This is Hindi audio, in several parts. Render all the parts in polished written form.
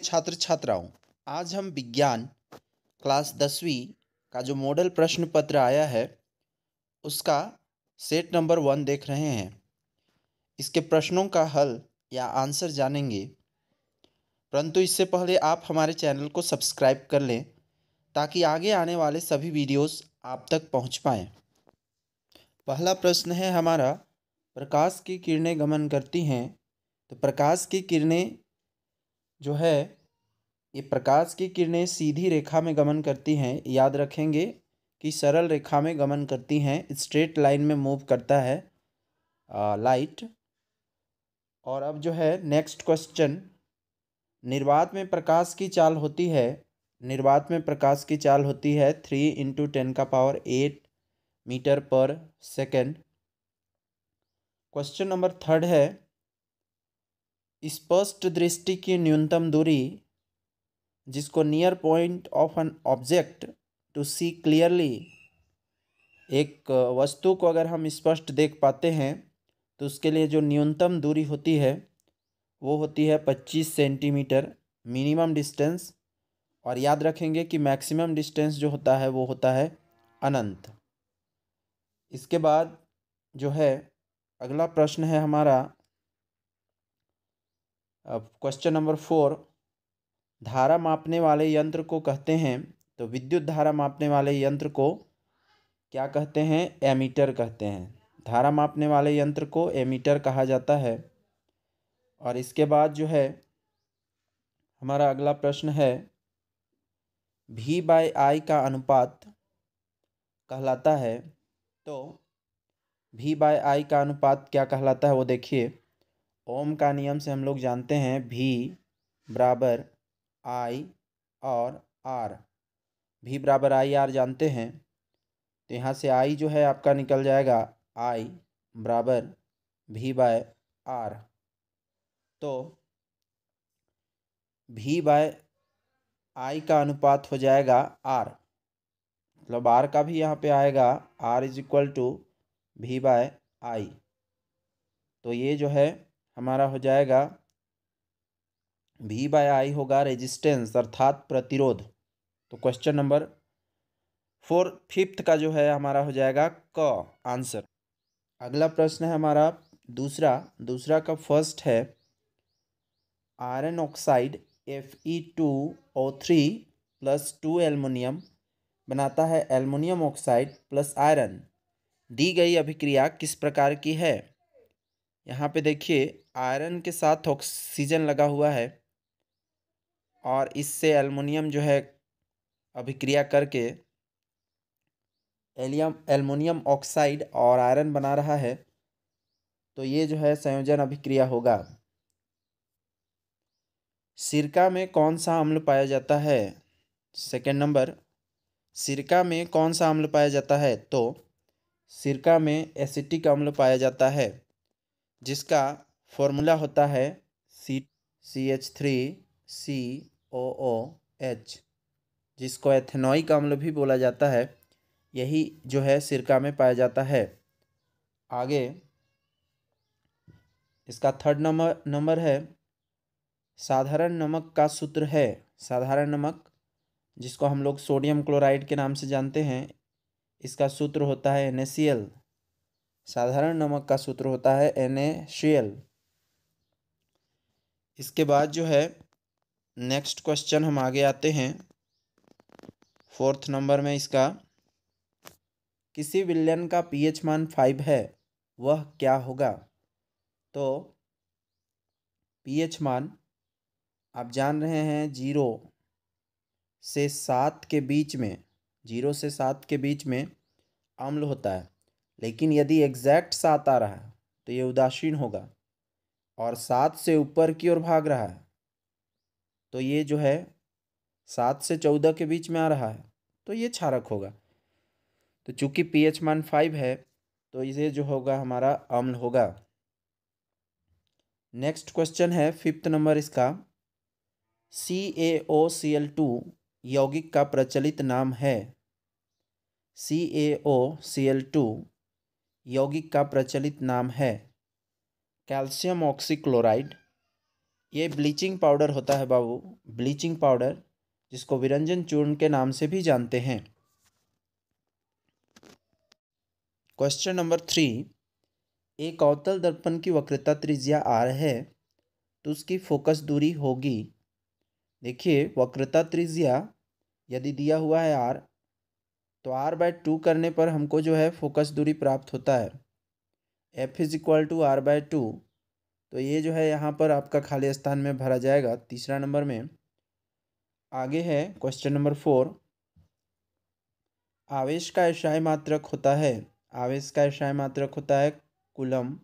छात्र छात्राओं, आज हम विज्ञान क्लास 10वीं का जो मॉडल प्रश्न पत्र आया है उसका सेट नंबर 1 देख रहे हैं। इसके प्रश्नों का हल या आंसर जानेंगे, परंतु इससे पहले आप हमारे चैनल को सब्सक्राइब कर लें ताकि आगे आने वाले सभी वीडियोस आप तक पहुंच पाएँ। पहला प्रश्न है हमारा, प्रकाश की किरणें गमन करती हैं। तो प्रकाश की किरणें जो है, ये प्रकाश की किरणें सीधी रेखा में गमन करती हैं। याद रखेंगे कि सरल रेखा में गमन करती हैं, स्ट्रेट लाइन में मूव करता है लाइट। और अब जो है नेक्स्ट क्वेश्चन, निर्वात में प्रकाश की चाल होती है। निर्वात में प्रकाश की चाल होती है 3 × 10⁸ मीटर पर सेकेंड। क्वेश्चन नंबर 3 है, स्पष्ट दृष्टि की न्यूनतम दूरी जिसको near point of an object to see clearly, एक वस्तु को अगर हम स्पष्ट देख पाते हैं तो उसके लिए जो न्यूनतम दूरी होती है वो होती है 25 सेंटीमीटर मिनिमम डिस्टेंस। और याद रखेंगे कि मैक्सिमम डिस्टेंस जो होता है वो होता है अनंत। इसके बाद जो है अगला प्रश्न है हमारा क्वेश्चन नंबर 4, धारा मापने वाले यंत्र को कहते हैं। तो विद्युत धारा मापने वाले यंत्र को क्या कहते हैं? एमीटर कहते हैं। धारा मापने वाले यंत्र को एमीटर कहा जाता है। और इसके बाद जो है हमारा अगला प्रश्न है, V/I का अनुपात कहलाता है। तो V/I का अनुपात क्या कहलाता है वो देखिए। ओम का नियम से हम लोग जानते हैं V बराबर I और R। V बराबर IR जानते हैं, तो यहाँ से I जो है आपका निकल जाएगा I बराबर V/R। तो V/I का अनुपात हो जाएगा R, मतलब R का भी यहाँ पे आएगा R = V/I। तो ये जो है हमारा हो जाएगा V/I होगा रेजिस्टेंस अर्थात प्रतिरोध। तो क्वेश्चन नंबर 5th का जो है हमारा हो जाएगा क आंसर। अगला प्रश्न है हमारा दूसरा का फर्स्ट है, आयरन ऑक्साइड Fe2O3 + 2 एल्युमिनियम बनाता है एल्युमिनियम ऑक्साइड प्लस आयरन। दी गई अभिक्रिया किस प्रकार की है? यहाँ पे देखिए आयरन के साथ ऑक्सीजन लगा हुआ है और इससे एल्युमिनियम जो है अभिक्रिया करके एल्युमिनियम ऑक्साइड और आयरन बना रहा है। तो ये जो है संयोजन अभिक्रिया होगा। सिरका में कौन सा अम्ल पाया जाता है? सेकेंड नंबर, सिरका में कौन सा अम्ल पाया जाता है? तो सिरका में एसिटिक अम्ल पाया जाता है जिसका फॉर्मूला होता है CH3COOH, जिसको एथेनॉइक अम्ल भी बोला जाता है। यही जो है सिरका में पाया जाता है। आगे इसका थर्ड नंबर है, साधारण नमक का सूत्र है। साधारण नमक जिसको हम लोग सोडियम क्लोराइड के नाम से जानते हैं, इसका सूत्र होता है NaCl। साधारण नमक का सूत्र होता है NaCl। इसके बाद जो है नेक्स्ट क्वेश्चन हम आगे आते हैं 4th नंबर में। इसका, किसी विलयन का pH मान 5 है, वह क्या होगा? तो pH मान आप जान रहे हैं 0 से 7 के बीच में, 0 से 7 के बीच में अम्ल होता है। लेकिन यदि एग्जैक्ट 7 आ रहा है तो ये उदासीन होगा, और 7 से ऊपर की ओर भाग रहा है तो ये जो है 7 से 14 के बीच में आ रहा है तो ये क्षारक होगा। तो चूंकि pH मान 5 है तो इसे जो होगा हमारा अम्ल होगा। नेक्स्ट क्वेश्चन है 5th नंबर इसका, CaOCl2 यौगिक का प्रचलित नाम है। CaOCl2 यौगिक का प्रचलित नाम है कैल्शियम ऑक्सीक्लोराइड, ये ब्लीचिंग पाउडर होता है बाबू, ब्लीचिंग पाउडर, जिसको विरंजन चूर्ण के नाम से भी जानते हैं। क्वेश्चन नंबर 3, एक अवतल दर्पण की वक्रता त्रिज्या r है तो उसकी फोकस दूरी होगी। देखिए, वक्रता त्रिज्या यदि दिया हुआ है r, तो r/2 करने पर हमको जो है फोकस दूरी प्राप्त होता है f = r/2। तो ये जो है यहाँ पर आपका खाली स्थान में भरा जाएगा तीसरा नंबर में। आगे है क्वेश्चन नंबर 4, आवेश का एसआई मात्रक होता है, आवेश का एसआई मात्रक होता है कूलम्ब,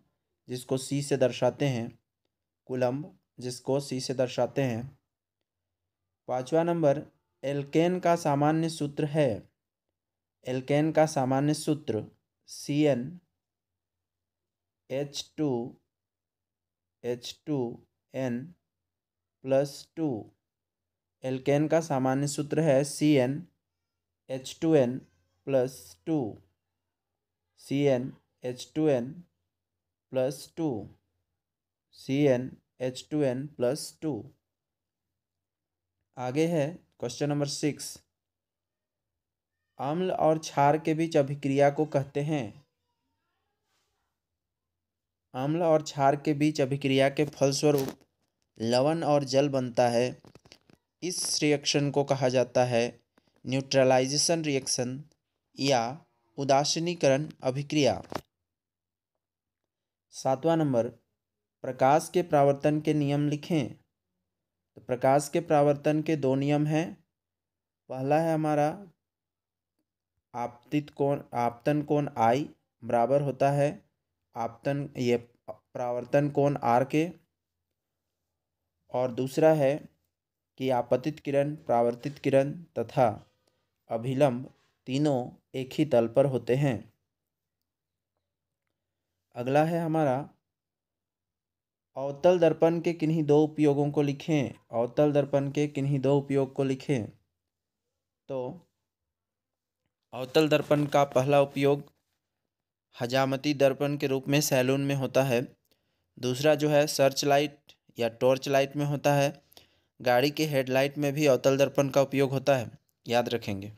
जिसको C से दर्शाते हैं, कूलम्ब जिसको C से दर्शाते हैं। 5वां नंबर, एल्केन का सामान्य सूत्र है, एल्केन का सामान्य सूत्र CnH2n+2। एल्केन का सामान्य सूत्र है CnH2n+2, CnH2n+2, CnH2n+2। आगे है क्वेश्चन नंबर 6, अम्ल और क्षार के बीच अभिक्रिया को कहते हैं, अम्ल और क्षार के बीच अभिक्रिया के फलस्वरूप लवण और जल बनता है। इस रिएक्शन को कहा जाता है न्यूट्रलाइजेशन रिएक्शन या उदासीनीकरण अभिक्रिया। 7वां नंबर, प्रकाश के परावर्तन के नियम लिखें। तो प्रकाश के परावर्तन के 2 नियम हैं। पहला है हमारा आपतन कोण I बराबर होता है परावर्तन कोण R के, और दूसरा है कि आपतित किरण, परावर्तित किरण तथा अभिलंब तीनों एक ही तल पर होते हैं। अगला है हमारा अवतल दर्पण के किन्हीं 2 उपयोगों को लिखें, अवतल दर्पण के किन्हीं 2 उपयोग को लिखें। तो अवतल दर्पण का पहला उपयोग हजामती दर्पण के रूप में सैलून में होता है। दूसरा जो है सर्च लाइट या टॉर्च लाइट में होता है। गाड़ी के हेडलाइट में भी अवतल दर्पण का उपयोग होता है, याद रखेंगे।